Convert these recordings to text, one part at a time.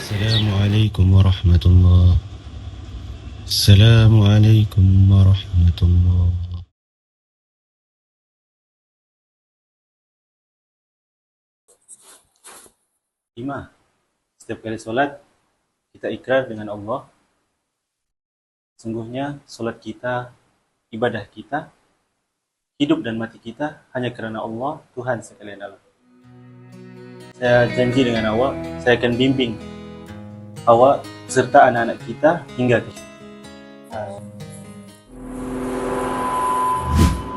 السلام عليكم ورحمة الله. السلام عليكم ورحمة الله. Lima, setiap kali solat, kita ikrar dengan Allah. Sungguhnya solat kita, ibadah kita, hidup dan mati kita hanya kerana Allah, Tuhan sekalian alam. Saya janji dengan awak, saya akan bimbing awak serta anak-anak kita hingga ke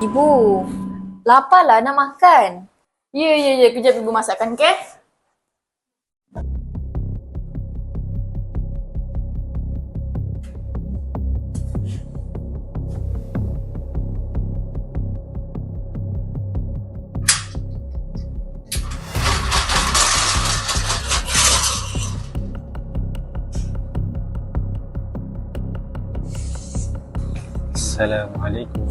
Ibu, laparlah nak makan. Ya, kejap ibu masakkan, ke? Assalamualaikum.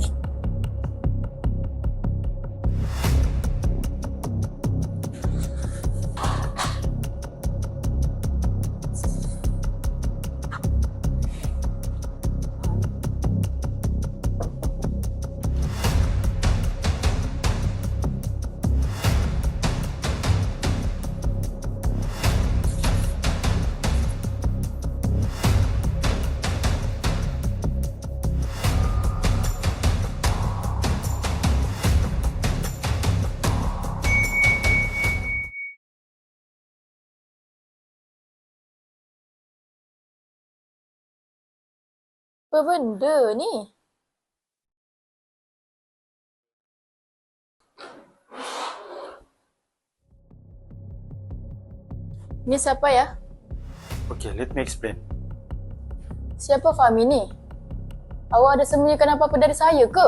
Apa benda ni? Ni siapa ya? Okay, let me explain. Siapa Fahmi ni? Awak ada sembunyikan apa-apa dari saya ke?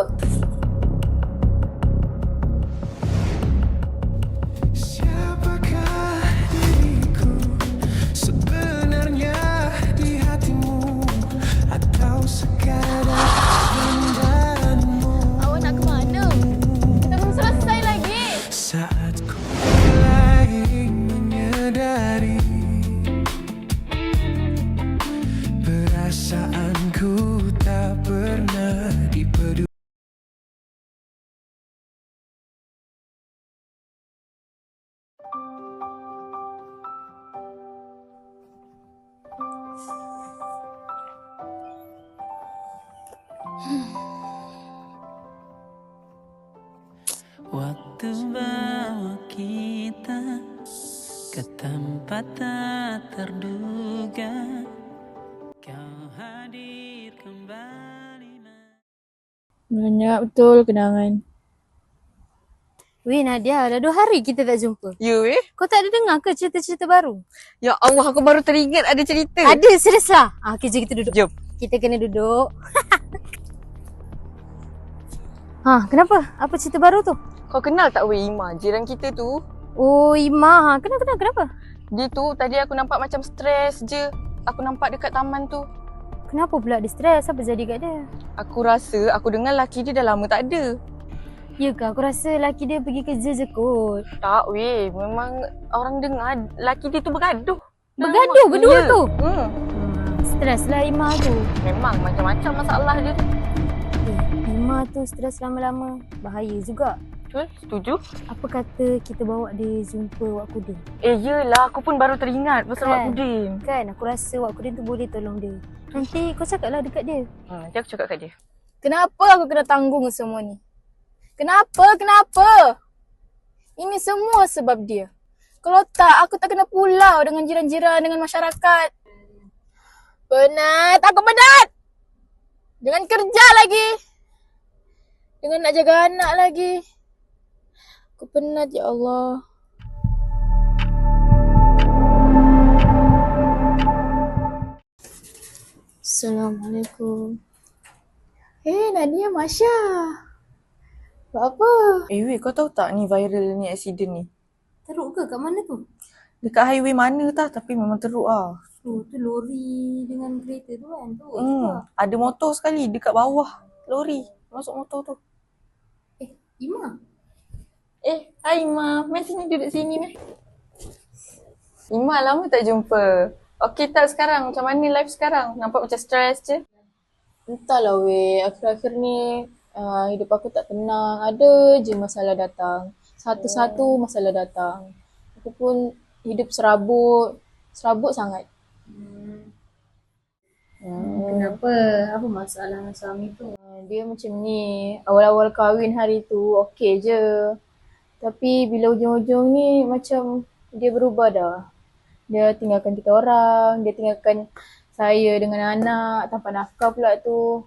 Siapakah diriku sebenarnya di hatimu, atau sekadar denganmu? Awak nak ke mana? Kita belum selesai lagi. Saat ku mulai menyadari perasaanku tak pernah dipeduli. Waktu bawa kita ke tempat tak terduga, kau hadir kembali. Banyak betul kenangan. Weh Nadia, dah 2 hari kita tak jumpa. Ya weh. Kau tak ada dengar ke cerita-cerita baru? Ya Allah, aku baru teringat ada cerita. Ada, serius lah. Okay, jom kita duduk. Jom. Kita kena duduk. Kenapa? Apa cerita baru tu? Kau kenal tak weh Ima, jiran kita tu? Oh, Ima. Kenapa? Dia tu tadi aku nampak macam stres je. Aku nampak dekat taman tu. Kenapa pula dia stres? Apa jadi kat dia? Aku rasa aku dengar laki dia dah lama tak ada. Ya ke? Aku rasa laki dia pergi kerja je kot. Tak weh, memang orang dengar laki dia tu bergaduh. Bergaduh berdua Ya. tu? Hmm. Stres lah Ima tu. Memang macam-macam masalah dia tu. Ima tu stres lama-lama. Bahaya juga. Betul? Setuju? Apa kata kita bawa dia jumpa Wak Kudin? Yelah, aku pun baru teringat pasal Kan? Wak Kudin. Kan? Aku rasa Wak Kudin tu boleh tolong dia. Nanti kau cakap lah dekat dia. Nanti aku cakap kat dia. Kenapa aku kena tanggung semua ni? Kenapa? Ini semua sebab dia. Kalau tak, aku tak kena pulau dengan jiran-jiran, dengan masyarakat. Penat, aku penat! Dengan kerja lagi. Dengan nak jaga anak lagi. Aku penat, ya Allah. Assalamualaikum. Nadia, Masya. Buat apa? Weh, kau tahu tak ni viral ni accident ni? Teruk ke? Kat mana tu? Dekat highway mana tah, tapi memang teruk ah. Oh, tu lori dengan kereta tu kan? Tu. Ada motor sekali dekat bawah lori. Masuk motor tu. Ima. Hai Ima, mai sini duduk sini mai. Ima lama tak jumpa. Okey tak sekarang? Macam mana life sekarang? Nampak macam stres je. Entahlah weh, akhir-akhir ni hidup aku tak tenang. Ada je masalah datang. Satu-satu masalah datang. Aku pun hidup serabut sangat. Kenapa? Apa masalah dengan suami tu? Dia macam ni, awal-awal kahwin hari tu okey je. Tapi bila hujung-hujung ni macam dia berubah dah. Dia tinggalkan kita orang, dia tinggalkan saya dengan anak tanpa nafkah pula tu.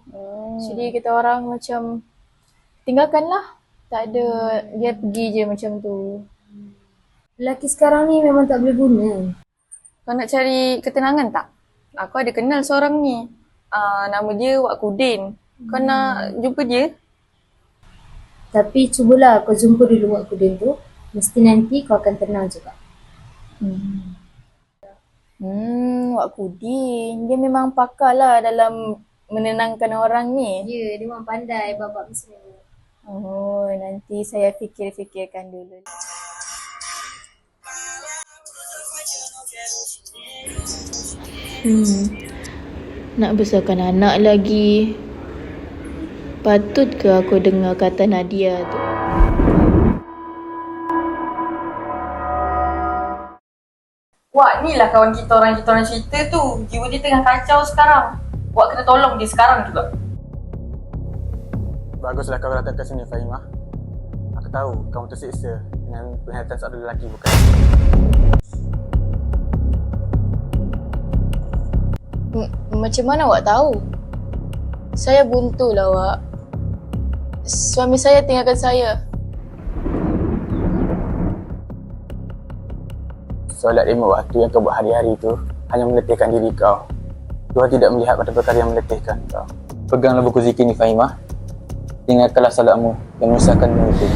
Jadi kita orang macam tinggalkan lah. Tak ada, dia pergi je macam tu. Lelaki sekarang ni memang tak boleh guna. Kau nak cari ketenangan tak? Aku ada kenal seorang ni. Nama dia Wak Kudin. Kau nak jumpa dia? Tapi cubalah kau jumpa dulu Wak Kudin tu. Mesti nanti kau akan tenang juga. Wak Kudin, dia memang pakar lah dalam menenangkan orang ni. Ya, dia memang pandai babak semua. Oh, nanti saya fikir-fikirkan dulu. Nak besarkan anak lagi. Patut ke aku dengar kata Nadia tu? Wak, ni lah kawan kita orang cerita tu. Jiwa dia tengah kacau sekarang. Wak kena tolong dia sekarang juga. Baguslah kau datang ke sini, Fahimah. Aku tahu kamu tersiksa dengan penglihatan seorang lelaki, bukan? Macam mana Wak tahu? Saya buntu lah Wak. Suami saya tinggalkan saya. Solat 5 waktu yang kau buat hari-hari tu hanya meletihkan diri kau. Tuhan tidak melihat pada perkara yang meletihkan kau. Peganglah buku zikir ni, Fahimah. Tinggalkanlah solatmu yang menyusahkanmu itu.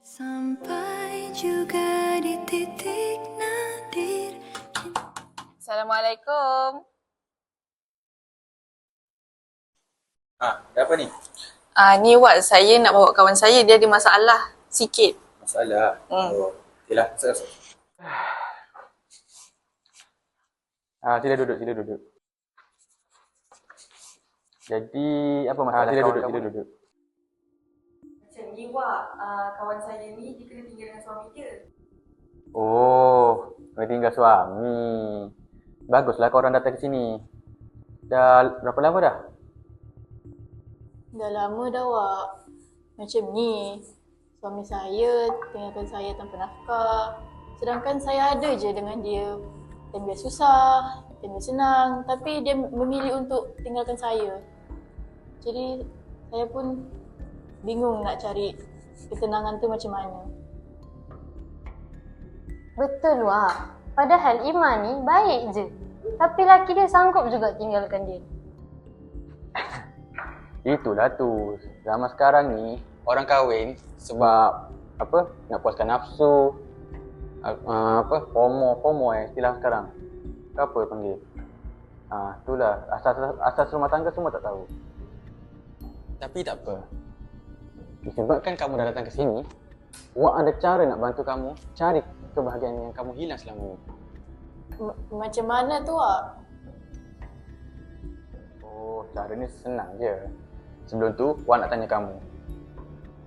Sampai juga di titik nadir. Assalamualaikum. Ada apa ni? Ni Wak, saya nak bawa kawan saya. Dia ada masalah sikit. Masalah? Oh, okeylah. Masuk. Sila duduk. Jadi, apa masalah sila duduk. Macam ni Wak, kawan saya ni dia kena tinggal dengan suami dia. Oh, kena tinggal suami. Baguslah kau orang datang ke sini. Dah berapa lama dah? Dah lama dah Wak. Macam ni. Suami saya tinggalkan saya tanpa nafkah. Sedangkan saya ada je dengan dia. Dan dia susah, dan dia senang. Tapi dia memilih untuk tinggalkan saya. Jadi saya pun bingung nak cari ketenangan tu macam mana. Betul Wak. Padahal Iman ni baik je. Tapi laki dia sanggup juga tinggalkan dia. Itulah tu. Zaman sekarang ni orang kahwin sebab apa? Nak puaskan nafsu. FOMO istilah sekarang. Apa panggil? Itulah asas rumah tangga semua tak tahu. Tapi tak apa. Disebabkan kamu dah datang ke sini, Wak ada cara nak bantu kamu cari kebahagiaan yang kamu hilang selama ni. Macam mana tu Wak? Oh, cara ni senang je. Sebelum tu, Wak nak tanya kamu.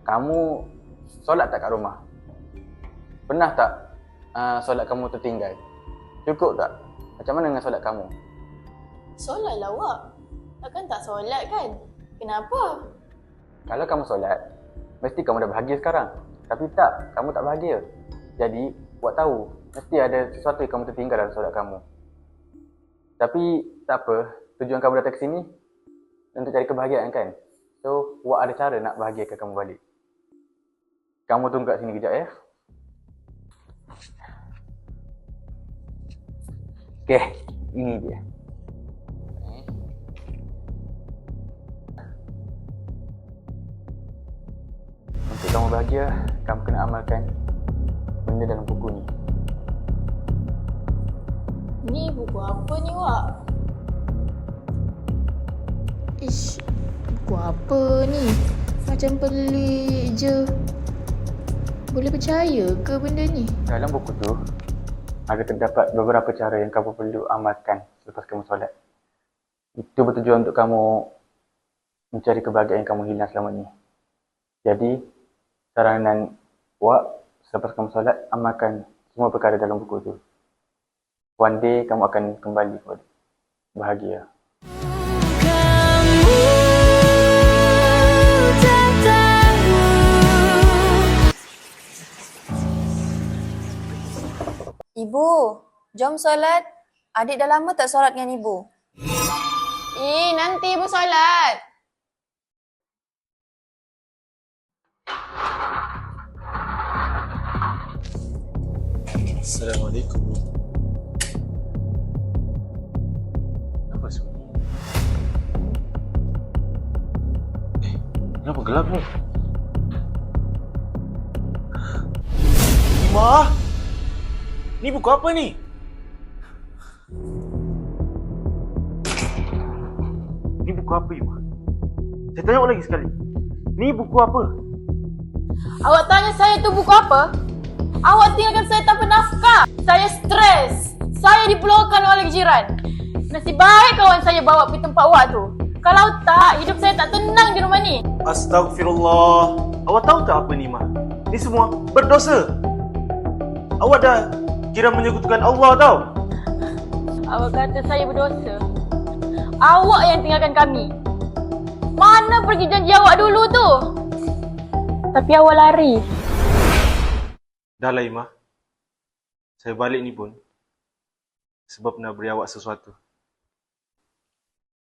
Kamu solat tak kat rumah? Pernah tak solat kamu tertinggal? Cukup tak? Macam mana dengan solat kamu? Solat lah Wak. Takkan tak solat kan? Kenapa? Kalau kamu solat, mesti kamu dah bahagia sekarang. Tapi tak, kamu tak bahagia. Jadi, Wak tahu, mesti ada sesuatu yang kamu tertinggal dalam solat kamu. Tapi, tak apa. Tujuan kamu datang ke sini untuk cari kebahagiaan kan? So, Wak ada cara nak bahagiakan kamu balik. Kamu tunggu kat sini kejap ya. Okey, ini dia. Untuk kamu bahagia, kamu kena amalkan benda dalam buku ni. Ni buku apa ni Wak? Ish, buku apa ni? Macam pelik je. Boleh percaya ke benda ni? Dalam buku tu, ada terdapat beberapa cara yang kamu perlu amalkan selepas kamu solat. Itu bertujuan untuk kamu mencari kebahagiaan yang kamu hilang selama ni. Jadi, saranan Wak, selepas kamu solat, amalkan semua perkara dalam buku tu. One day, kamu akan kembali kepada bahagia. Kamu tak tahu. Ibu, jom solat. Adik dah lama tak solat dengan ibu. Nanti ibu solat. Assalamualaikum. Apa sunyi? Kenapa gelap ni? Ima! Ni buku apa ni? Ni buku apa, Ima? Saya tengok lagi sekali. Ni buku apa? Awak tanya saya tu buku apa? Awak tinggalkan saya tanpa nafkah. Saya stres. Saya dipulaukan oleh jiran. Nasib baik kawan saya bawa pergi tempat awak tu. Kalau tak, hidup saya tak tenang di rumah ni. Astagfirullah. Awak tahu tak apa ni, Ma? Ni semua berdosa. Awak dah kira menyekutukan Allah tau. Awak kata saya berdosa. Awak yang tinggalkan kami. Mana pergi janji awak dulu tu? Tapi awak lari. Dah lah, Ima. Saya balik ni pun sebab nak beri awak sesuatu.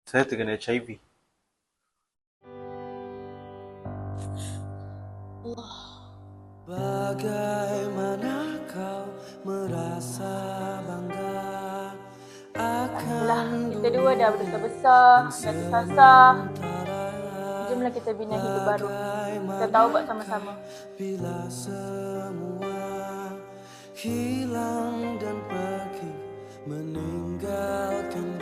Saya terkena HIV. Bagaimana kau merasa bangga Lah, akan kita dua dah berdosa besar, dah tersasar. Jomlah kita bina hidup baru. Kita taubat sama-sama. bila semua hilang dan pergi meninggalkan